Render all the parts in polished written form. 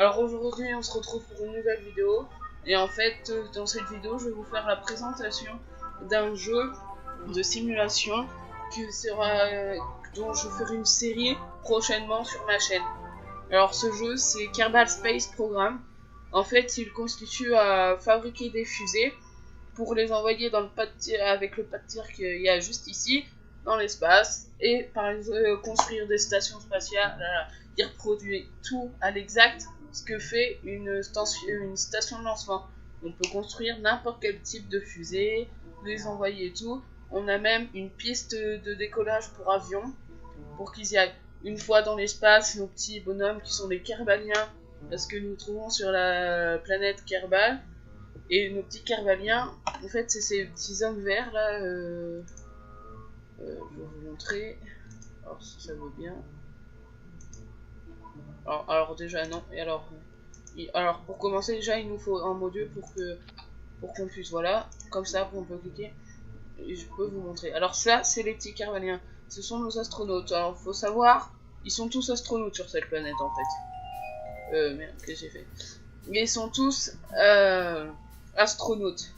Alors aujourd'hui on se retrouve pour une nouvelle vidéo. Et en fait dans cette vidéo je vais vous faire la présentation d'un jeu de simulation qui sera, dont je ferai une série prochainement sur ma chaîne. Alors ce jeu c'est Kerbal Space Program. En fait il constitue à fabriquer des fusées pour les envoyer dans le pas de tir, avec le pas de tir qu'il y a juste ici dans l'espace, et par exemple construire des stations spatiales. Il reproduit tout à l'exact ce que fait une station de lancement. On peut construire n'importe quel type de fusée, les envoyer et tout. On a même une piste de décollage pour avions, pour qu'ils y aillent. Une fois dans l'espace, nos petits bonhommes qui sont les Kerbaliens, parce que nous trouvons sur la planète Kerbal. Et nos petits Kerbaliens, en fait, c'est ces petits hommes verts là. Je vais vous montrer. Alors, si ça veut bien. Alors déjà, non. Et alors, pour commencer, déjà, il nous faut un module pour qu'on puisse. Voilà. Comme ça, on peut cliquer. Et je peux vous montrer. Alors, ça, c'est les petits Kerbaliens. Ce sont nos astronautes. Alors, faut savoir, ils sont tous astronautes sur cette planète en fait. Merde, qu'est-ce que j'ai fait? Mais ils sont tous astronautes.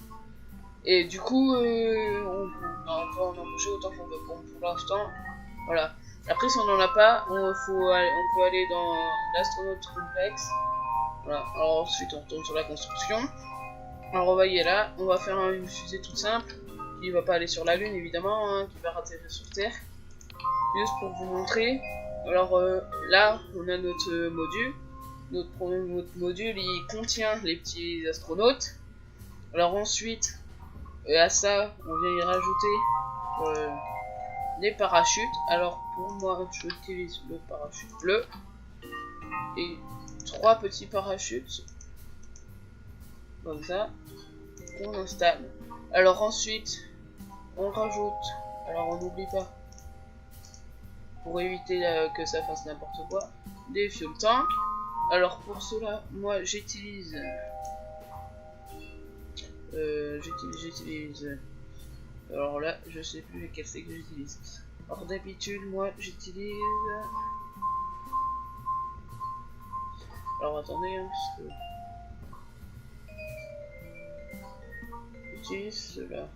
Et du coup, on peut en embaucher autant qu'on veut. Bon, pour l'instant, voilà. Après, si on n'en a pas, on peut aller dans l'astronaute complexe. Voilà. Alors ensuite, on retourne sur la construction. Alors, vous voyez là, on va faire une fusée toute simple qui va pas aller sur la Lune évidemment, hein, qui va atterrir sur Terre. Juste pour vous montrer. Alors là, on a notre module. Notre module, il contient les petits astronautes. Alors ensuite, à ça, on vient y rajouter des parachutes. Alors pour moi, j'utilise le parachute bleu et 3 petits parachutes comme ça qu'on installe. Alors ensuite, on rajoute. Alors on n'oublie pas, pour éviter que ça fasse n'importe quoi, des fuel tanks. Alors pour cela, moi j'utilise alors là, je sais plus lequel c'est que j'utilise. Alors d'habitude, moi j'utilise. Alors attendez, hein, parce que j'utilise cela.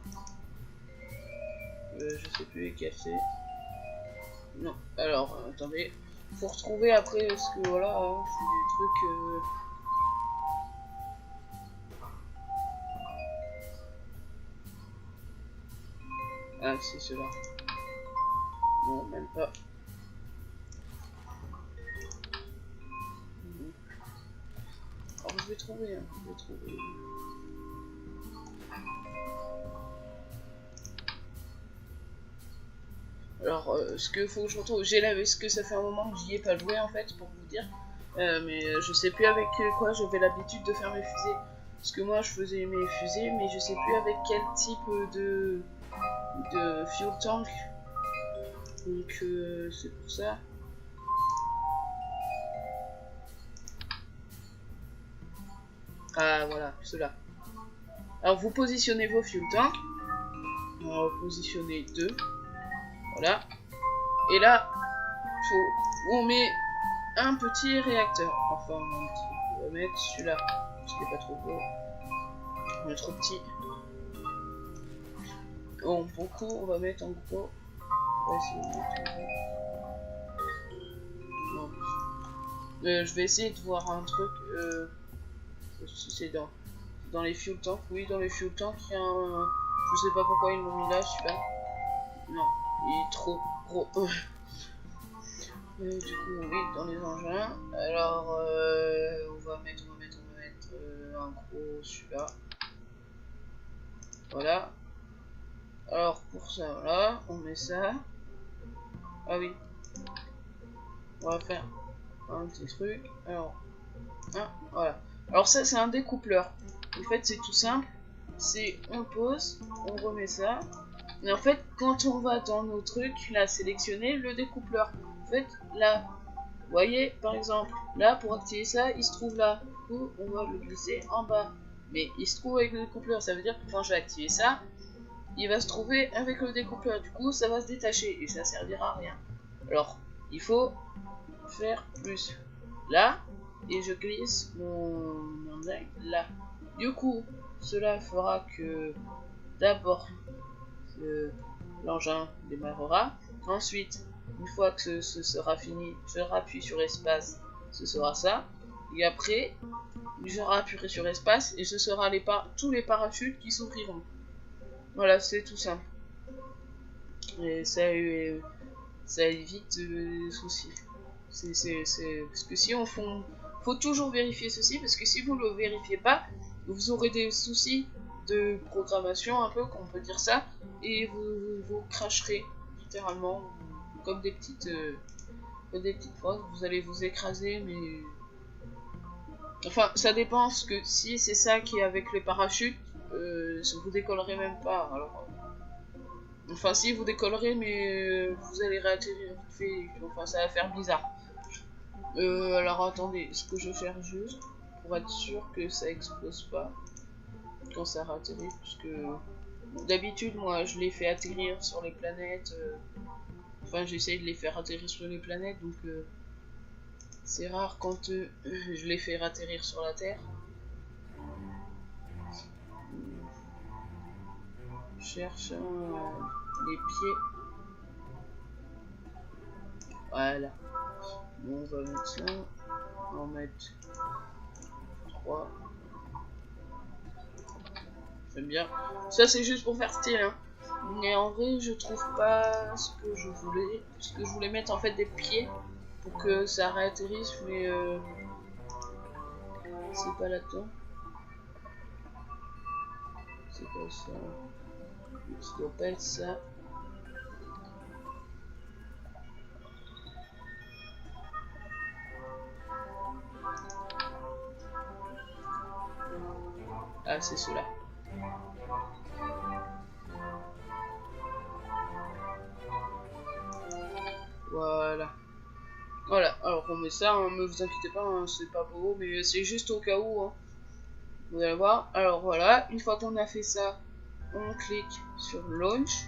Je sais plus lequel c'est. Non. Alors attendez, faut retrouver après parce que voilà, hein, c'est des trucs. Ah, c'est cela. Non, même pas. Alors, je vais trouver, hein. Je vais trouver. Alors, ce que faut que je retrouve, ce que ça fait un moment que j'y ai pas joué en fait, pour vous dire. Mais je sais plus avec quoi j'avais l'habitude de faire mes fusées. Parce que moi, je faisais mes fusées, mais je sais plus avec quel type de fuel tank. Donc c'est pour ça. Ah voilà, cela. Alors vous positionnez vos fuel tanks. On va positionner 2. Voilà. Et là, on met un petit réacteur. Enfin, on va mettre celui-là. Parce qu'il n'est pas trop gros. On est trop petit. Bon, beaucoup, on va mettre en gros. On va essayer de mettre non. Je vais essayer de voir un truc. Si c'est dans les fuel tanks. Oui, dans les fuel tanks, il y a un. Je sais pas pourquoi ils l'ont mis là, celui-là. Non, il est trop gros. Du coup, oui, dans les engins. Alors, on va mettre un gros celui-là. Voilà. Alors pour ça, voilà, on met ça. Ah oui. On va faire un petit truc. Alors, voilà. Alors ça, c'est un découpleur. En fait, c'est tout simple. C'est on pose, on remet ça. Et en fait, quand on va dans nos trucs, là, sélectionner le découpleur. En fait, là, vous voyez, par exemple, là, pour activer ça, il se trouve là. Du coup, on va le glisser en bas. Mais il se trouve avec le découpleur. Ça veut dire que quand je vais activer ça, il va se trouver avec le découpleur. Du coup, ça va se détacher et ça servira à rien. Alors, il faut faire plus. Là, et je glisse mon engin là. Du coup, cela fera que d'abord l'engin démarrera. Ensuite, une fois que ce sera fini, je rappuie sur espace, ce sera ça. Et après, je rappuierai sur espace et ce sera tous les parachutes qui s'ouvriront. Voilà, c'est tout simple. Et ça évite les soucis. Parce que si on faut toujours vérifier ceci, parce que si vous ne le vérifiez pas, vous aurez des soucis de programmation, un peu, qu'on peut dire ça, et vous cracherez littéralement comme des petites fois, vous allez vous écraser, mais enfin ça dépend, parce que si c'est ça qui est avec les parachutes, vous décollerez même pas. Alors enfin si vous décollerez, mais vous allez réatterrir vite fait, enfin ça va faire bizarre. Alors attendez, ce que je vais faire juste pour être sûr que ça explose pas quand ça réatterrit, puisque d'habitude moi je les fais atterrir sur les planètes, enfin j'essaye de les faire atterrir sur les planètes, donc c'est rare quand je les fais atterrir sur la Terre. Je cherche les pieds. Voilà. Bon, on va mettre ça. On va en mettre 3. J'aime bien. Ça c'est juste pour faire style, hein. Mais en vrai je trouve pas ce que je voulais. Parce que je voulais mettre en fait des pieds pour que ça réatterrisse, mais c'est pas là-dedans. C'est pas ça. Ça doit pas être ça. Ah, c'est cela. Voilà. Voilà, alors on met ça, hein, ne vous inquiétez pas, hein, c'est pas beau, mais c'est juste au cas où. Hein. Vous allez voir. Alors voilà, une fois qu'on a fait ça, on clique sur Launch.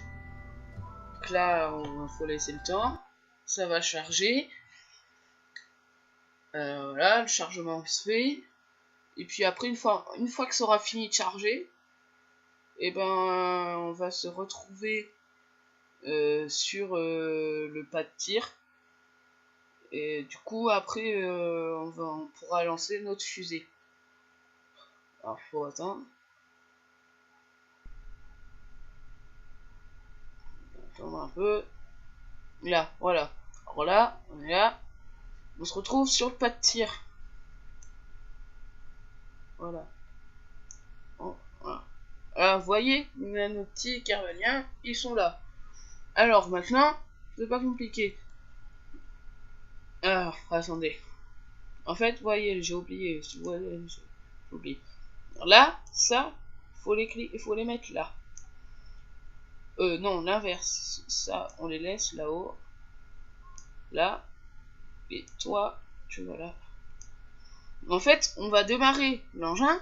Donc là, il faut laisser le temps. Ça va charger. Voilà, le chargement se fait. Et puis après, une fois que ça aura fini de charger, et ben, on va se retrouver sur le pas de tir. Et du coup, après, on pourra lancer notre fusée. Alors, faut attendre. Attendre un peu. Là, voilà. Alors là, on est là. On se retrouve sur le pas de tir. Voilà. Bon, voilà. Alors, vous voyez, nos petits Kervaliens, ils sont là. Alors, maintenant, c'est pas compliqué. Alors, attendez. En fait, vous voyez, j'ai oublié. J'ai oublié. Là, ça, faut les mettre là. Non, l'inverse. Ça, on les laisse là-haut. Là. Et toi, tu vas là. En fait, on va démarrer l'engin,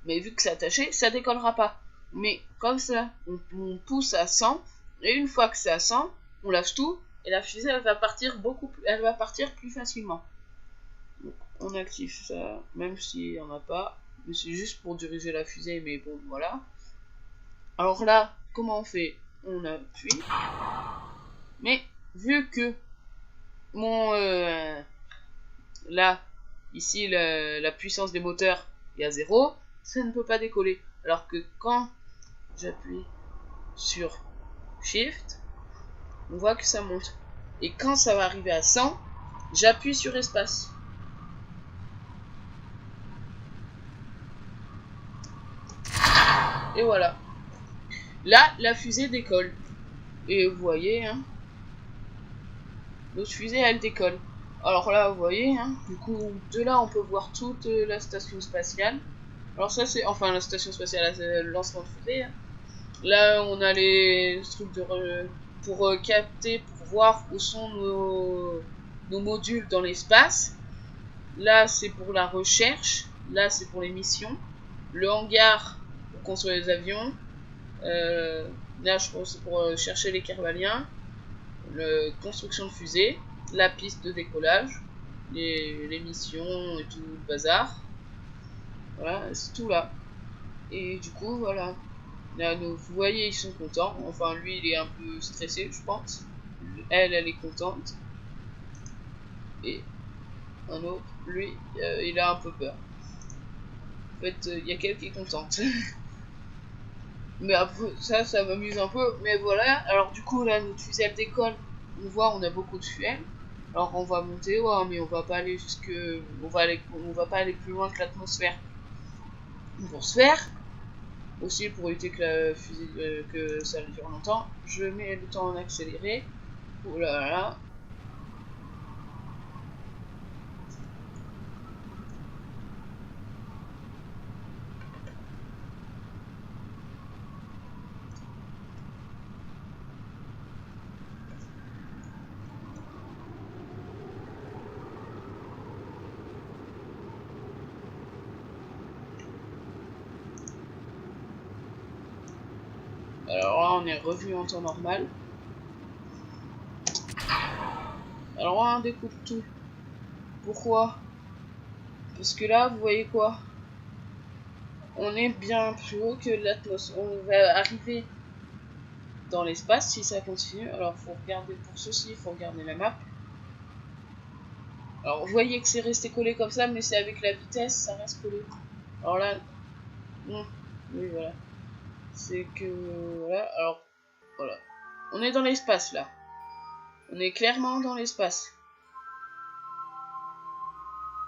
mais vu que c'est attaché, ça décollera pas. Mais comme ça, on pousse à 100, et une fois que c'est à 100, on lâche tout, et la fusée, elle va partir plus facilement. Donc, on active ça, même s'il n'y en a pas. Mais c'est juste pour diriger la fusée, mais bon, voilà. Alors là, comment on fait? On appuie. Mais, vu que là, ici, la puissance des moteurs est à 0, ça ne peut pas décoller. Alors que quand j'appuie sur Shift, on voit que ça monte. Et quand ça va arriver à 100, j'appuie sur espace. Et voilà. Là, la fusée décolle. Et vous voyez, hein, notre fusée, elle décolle. Alors là, vous voyez, hein, du coup, de là, on peut voir toute la station spatiale. Alors ça, c'est... Enfin, la station spatiale, c'est le lancement de fusée. Hein. Là, on a les trucs pour capter, pour voir où sont nos modules dans l'espace. Là, c'est pour la recherche. Là, c'est pour les missions. Le hangar, pour construire les avions. Là, je pense que c'est pour chercher les Kervaliens. La construction de fusée. La piste de décollage. les missions et tout le bazar. Voilà, c'est tout là. Et du coup, voilà. Là, vous voyez, ils sont contents. Enfin, lui, il est un peu stressé, je pense. Elle est contente. Et un autre, lui, il a un peu peur. En fait, il y a qu'elle qui est contente. Mais après, ça m'amuse un peu. Mais voilà, alors du coup, là, notre fusée, elle décolle. On voit, on a beaucoup de fuel. Alors, on va monter, ouais, mais on va pas aller jusque... on va pas aller plus loin que l'atmosphère. Pour se faire, aussi pour éviter que la fusée, que ça dure longtemps, je mets le temps en accéléré. Oh là là. Alors là, on est revenu en temps normal. Alors là, on découpe tout. Pourquoi? Parce que là, vous voyez quoi? On est bien plus haut que l'atmosphère. On va arriver dans l'espace si ça continue. Alors, faut regarder pour ceci, il faut regarder la map. Alors, vous voyez que c'est resté collé comme ça, mais c'est avec la vitesse, ça reste collé. Alors là, non. Oui, voilà. C'est que... Voilà, alors... Voilà. On est dans l'espace, là. On est clairement dans l'espace.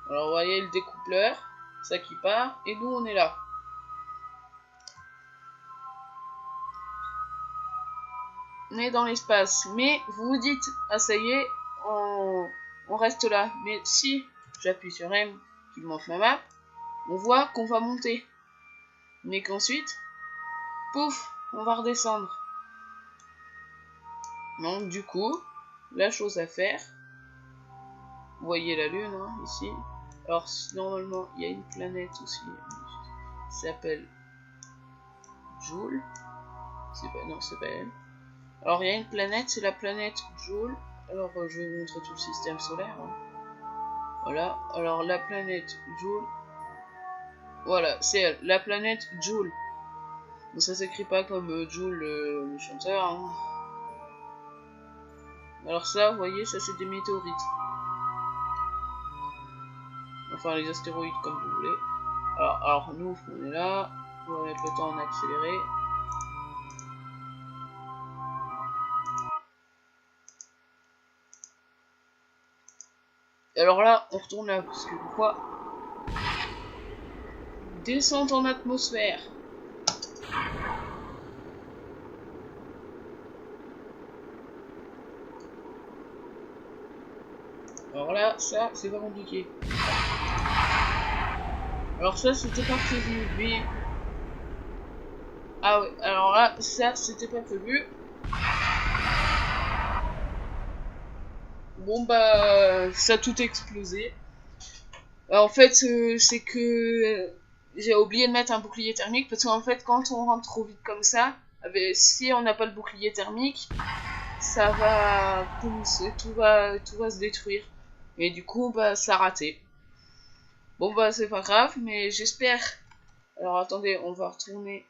Alors, vous voyez le découpleur, ça qui part, et nous, on est là. On est dans l'espace. Mais vous vous dites, ah ça y est, on reste là. Mais si j'appuie sur M, qui monte ma map, on voit qu'on va monter. Mais qu'ensuite, pouf, on va redescendre. Donc du coup, la chose à faire, vous voyez la lune hein, ici. Alors normalement, il y a une planète aussi, qui s'appelle Joule. Non, c'est pas elle. Alors il y a une planète, c'est la planète Joule. Alors je vais vous montrer tout le système solaire. Hein. Voilà, alors la planète Joule. Voilà, c'est elle, la planète Joule. Donc ça s'écrit pas comme Joule le chanteur. Hein. Alors ça, vous voyez, ça c'est des météorites. Enfin les astéroïdes comme vous voulez. Alors nous, on est là. On va mettre le temps en accéléré. Et alors là, on retourne là, parce que pourquoi? Descente en atmosphère. Alors là, ça, c'est pas compliqué. Alors ça, c'était pas prévu, mais... Ah ouais, alors là, ça, c'était pas prévu. Bon bah, ça a tout explosé. En fait, c'est que j'ai oublié de mettre un bouclier thermique parce qu'en fait, quand on rentre trop vite comme ça, si on n'a pas le bouclier thermique, ça va, tout va se détruire. Et du coup, bah, ça a raté. Bon bah, c'est pas grave, mais j'espère. Alors attendez, on va retourner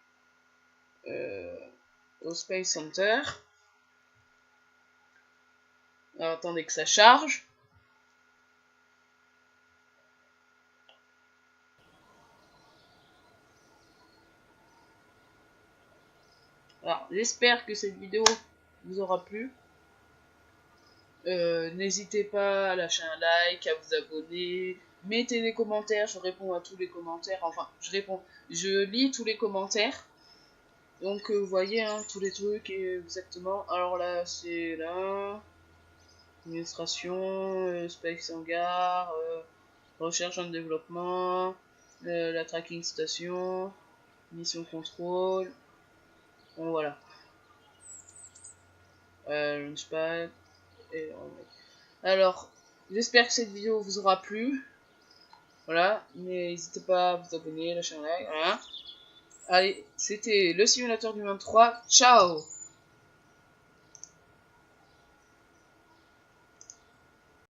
au Space Center. Alors attendez que ça charge. Alors, j'espère que cette vidéo vous aura plu. N'hésitez pas à lâcher un like, à vous abonner, mettez des commentaires, je réponds à tous les commentaires, enfin, je lis tous les commentaires. Donc, vous voyez, hein, tous les trucs, exactement. Alors là, c'est là, administration, Space Hangar, recherche en développement, la tracking station, mission contrôle, bon, voilà. Launchpad, et alors, j'espère que cette vidéo vous aura plu. Voilà, n'hésitez pas à vous abonner, lâcher un like, voilà. Allez, c'était le simulateur du 23. Ciao!